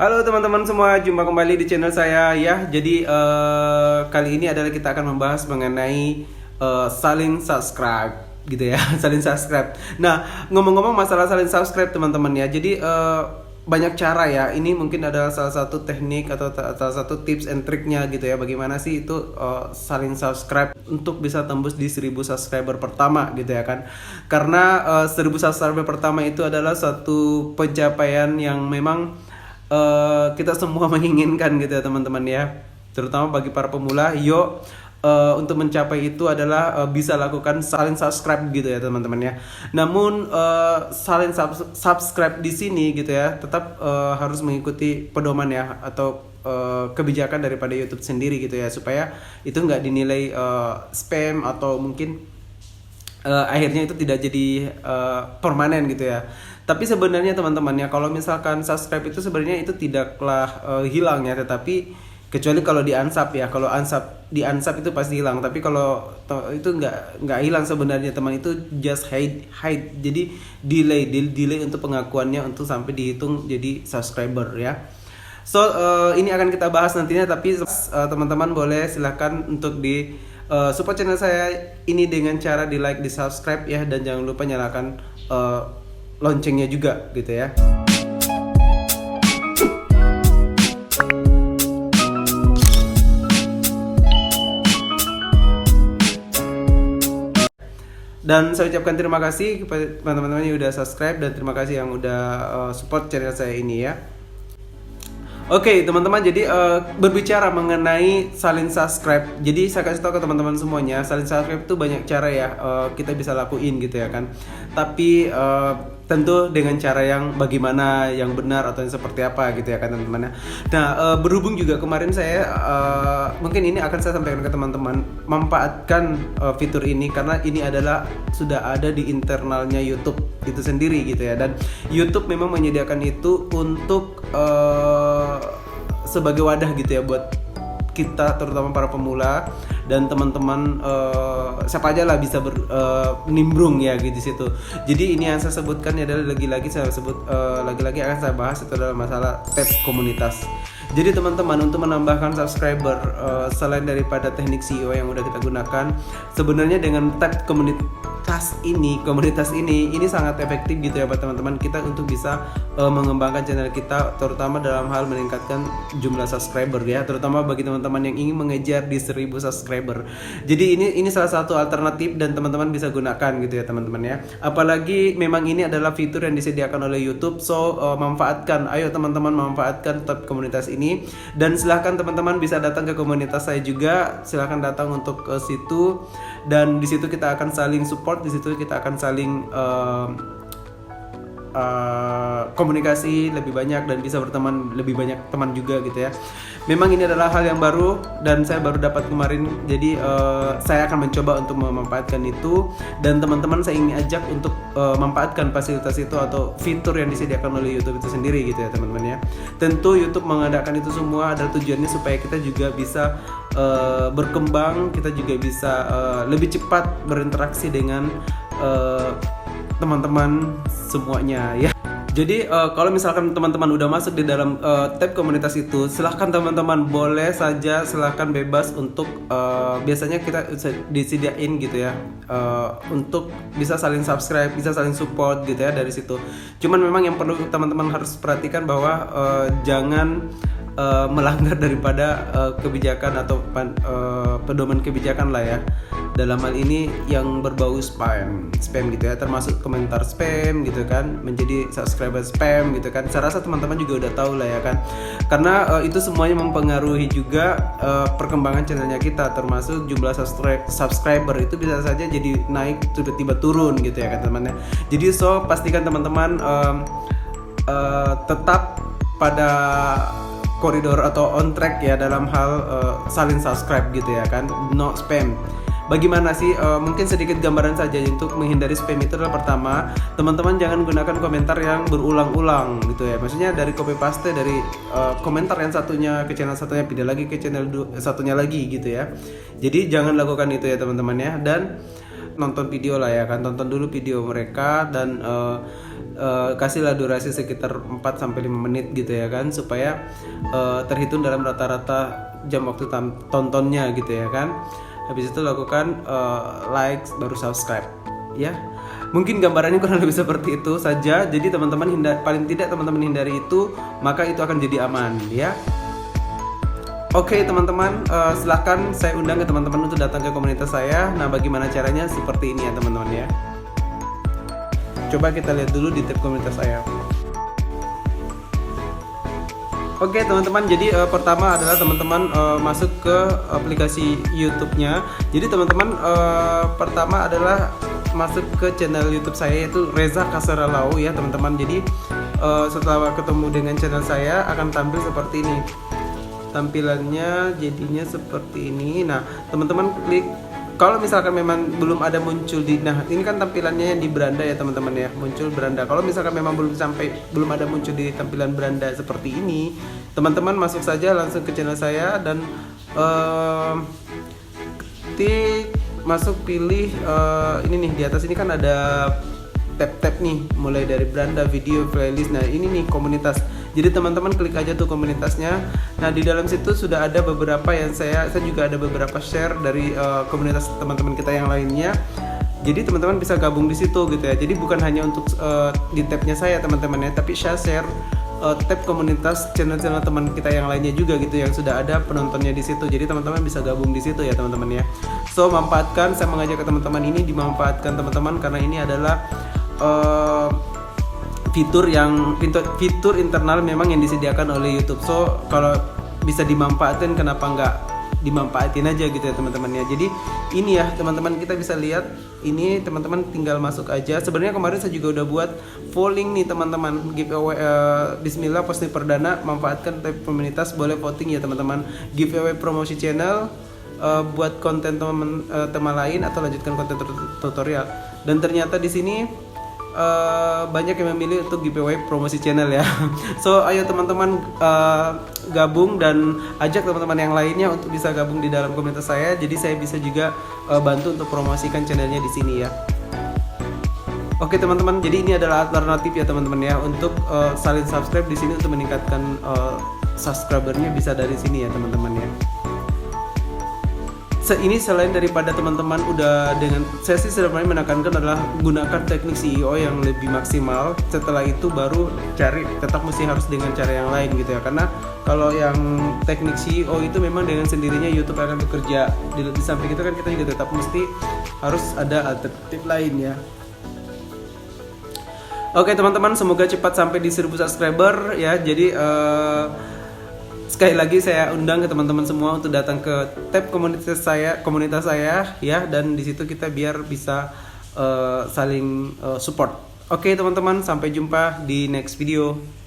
Halo teman-teman semua, jumpa kembali di channel saya ya. Jadi kali ini adalah kita akan membahas mengenai saling subscribe gitu ya, saling subscribe. Nah, ngomong-ngomong masalah saling subscribe teman-teman ya. Jadi banyak cara ya. Ini mungkin adalah salah satu teknik atau salah satu tips and triknya gitu ya. Bagaimana sih itu saling subscribe untuk bisa tembus di 1000 subscriber pertama gitu ya kan. Karena 1000 subscriber pertama itu adalah satu pencapaian yang memang kita semua menginginkan gitu ya teman-teman ya, terutama bagi para pemula. Untuk mencapai itu adalah bisa lakukan saling subscribe gitu ya teman-teman ya. Namun saling subscribe di sini gitu ya tetap harus mengikuti pedoman ya atau kebijakan daripada YouTube sendiri gitu ya, supaya itu nggak dinilai spam atau mungkin akhirnya itu tidak jadi permanen gitu ya. Tapi sebenarnya teman-teman ya, kalau misalkan subscribe itu sebenarnya itu tidaklah hilang ya, tetapi kecuali kalau di unsub ya. Kalau di unsub itu pasti hilang, tapi kalau itu nggak hilang sebenarnya teman, itu just hide. Jadi delay untuk pengakuannya untuk sampai dihitung jadi subscriber ya. So ini akan kita bahas nantinya, tapi teman-teman boleh silahkan untuk di support channel saya ini dengan cara di like, di subscribe ya, dan jangan lupa nyalakan loncengnya juga gitu ya. Dan saya ucapkan terima kasih kepada teman-teman yang udah subscribe, dan terima kasih yang udah support channel saya ini ya. Oke teman-teman, jadi berbicara mengenai saling subscribe, jadi saya kasih tahu ke teman-teman semuanya, saling subscribe itu banyak cara ya kita bisa lakuin gitu ya kan. Tapi tentu dengan cara yang bagaimana, yang benar atau yang seperti apa gitu ya kan teman-teman. Nah berhubung juga kemarin saya mungkin ini akan saya sampaikan ke teman-teman, manfaatkan fitur ini karena ini adalah sudah ada di internalnya YouTube itu sendiri gitu ya. Dan YouTube memang menyediakan itu untuk sebagai wadah gitu ya buat kita, terutama para pemula dan teman-teman siapa aja lah bisa nimbrung ya gitu di situ. Jadi ini yang saya sebutkan adalah lagi-lagi akan saya bahas itu adalah masalah tab komunitas. Jadi teman-teman, untuk menambahkan subscriber selain daripada teknik SEO yang udah kita gunakan, sebenarnya dengan tab komunitas ini sangat efektif gitu ya buat teman-teman kita untuk bisa mengembangkan channel kita, terutama dalam hal meningkatkan jumlah subscriber ya, terutama bagi teman-teman yang ingin mengejar di 1000 subscriber. Jadi ini salah satu alternatif dan teman-teman bisa gunakan gitu ya teman-teman ya. Apalagi memang ini adalah fitur yang disediakan oleh YouTube, so manfaatkan. Ayo teman-teman, manfaatkan tab komunitas ini. Dan silahkan teman-teman bisa datang ke komunitas saya juga, silahkan datang untuk ke situ, dan di situ kita akan saling support, di situ kita akan saling komunikasi lebih banyak dan bisa berteman lebih banyak teman juga gitu ya. Memang ini adalah hal yang baru dan saya baru dapat kemarin, jadi saya akan mencoba untuk memanfaatkan itu, dan teman-teman saya ingin ajak untuk memanfaatkan fasilitas itu atau fitur yang disediakan oleh YouTube itu sendiri gitu ya teman-teman ya. Tentu YouTube mengadakan itu semua adalah tujuannya supaya kita juga bisa berkembang, kita juga bisa lebih cepat berinteraksi dengan teman-teman semuanya ya. Jadi kalau misalkan teman-teman udah masuk di dalam tab komunitas itu, silahkan teman-teman boleh saja, silahkan bebas untuk biasanya kita disediain gitu ya untuk bisa saling subscribe, bisa saling support gitu ya dari situ. Cuman memang yang perlu teman-teman harus perhatikan bahwa jangan melanggar daripada kebijakan atau pedoman kebijakan lah ya. Dalam hal ini yang berbau spam gitu ya, termasuk komentar spam gitu kan, menjadi subscriber spam gitu kan. Saya rasa teman-teman juga udah tahu lah ya kan, karena itu semuanya mempengaruhi juga perkembangan channelnya kita, termasuk jumlah subscriber itu bisa saja jadi naik tiba-tiba turun gitu ya kan teman-teman. Jadi so pastikan teman-teman tetap pada koridor atau on track ya dalam hal saling subscribe gitu ya kan, no spam. Bagaimana sih? Mungkin sedikit gambaran saja untuk menghindari spam itu adalah, pertama, teman-teman jangan gunakan komentar yang berulang-ulang gitu ya. Maksudnya dari copy paste dari komentar yang satunya ke channel satunya, pindah lagi ke channel satunya lagi gitu ya. Jadi jangan lakukan itu ya teman-teman ya. Dan nonton video lah ya kan, tonton dulu video mereka dan kasihlah durasi sekitar 4-5 menit gitu ya kan, supaya terhitung dalam rata-rata jam waktu tontonnya gitu ya kan. Habis itu lakukan like baru subscribe ya. Mungkin gambarannya kurang lebih seperti itu saja. Jadi teman-teman paling tidak teman-teman hindari itu, maka itu akan jadi aman ya. Oke teman-teman, silahkan saya undang ke teman-teman untuk datang ke komunitas saya. Nah, bagaimana caranya? Seperti ini ya teman-teman ya. Coba kita lihat dulu di tab komunitas saya. Oke teman-teman, jadi pertama adalah teman-teman masuk ke aplikasi YouTube-nya. Jadi teman-teman pertama adalah masuk ke channel YouTube saya, yaitu Reza Kasaralau ya teman-teman. Jadi setelah ketemu dengan channel saya akan tampil seperti ini. Tampilannya jadinya seperti ini. Nah teman-teman klik, kalau misalkan memang belum ada muncul di, nah ini kan tampilannya yang di beranda ya teman-teman ya, muncul beranda. Kalau misalkan memang belum ada muncul di tampilan beranda seperti ini, teman-teman masuk saja langsung ke channel saya dan masuk pilih ini nih, di atas ini kan ada tab-tab nih, mulai dari beranda, video, playlist. Nah ini nih komunitas. Jadi teman-teman klik aja tuh komunitasnya. Nah di dalam situ sudah ada beberapa yang saya juga ada beberapa share dari komunitas teman-teman kita yang lainnya. Jadi teman-teman bisa gabung di situ gitu ya. Jadi bukan hanya untuk di tabnya saya teman-teman ya, tapi saya share tab komunitas channel-channel teman kita yang lainnya juga gitu, yang sudah ada penontonnya di situ. Jadi teman-teman bisa gabung di situ ya teman-teman ya. So manfaatkan, saya mengajak ke teman-teman ini dimanfaatkan teman-teman, karena ini adalah fitur internal memang yang disediakan oleh YouTube. So kalau bisa dimanfaatkan, kenapa nggak dimanfaatin aja gitu ya teman-teman ya. Jadi ini ya teman-teman, kita bisa lihat ini, teman-teman tinggal masuk aja. Sebenarnya kemarin saya juga udah buat polling nih teman-teman, giveaway bismillah posting perdana, manfaatkan tab komunitas, boleh voting ya teman-teman. Giveaway promosi channel, buat konten teman lain atau lanjutkan konten tutorial. Dan ternyata di sini banyak yang memilih untuk giveaway promosi channel ya. So ayo teman-teman gabung dan ajak teman-teman yang lainnya untuk bisa gabung di dalam komunitas saya. Jadi saya bisa juga bantu untuk promosikan channelnya di sini ya. Oke teman-teman, jadi ini adalah alternatif ya teman-teman ya, untuk saling subscribe di sini untuk meningkatkan subscribernya bisa dari sini ya teman-teman ya. Ini selain daripada teman-teman udah dengan, saya sih sebenarnya menekankan adalah gunakan teknik CEO yang lebih maksimal. Setelah itu baru cari, tetap mesti harus dengan cara yang lain gitu ya, karena kalau yang teknik CEO itu memang dengan sendirinya YouTube akan bekerja. Di samping itu kan kita juga tetap mesti harus ada alternatif lain ya. Oke teman-teman, semoga cepat sampai di 1000 subscriber ya. Jadi sekali lagi saya undang ke teman-teman semua untuk datang ke tab komunitas saya ya, dan di situ kita biar bisa saling support. Oke teman-teman, sampai jumpa di next video.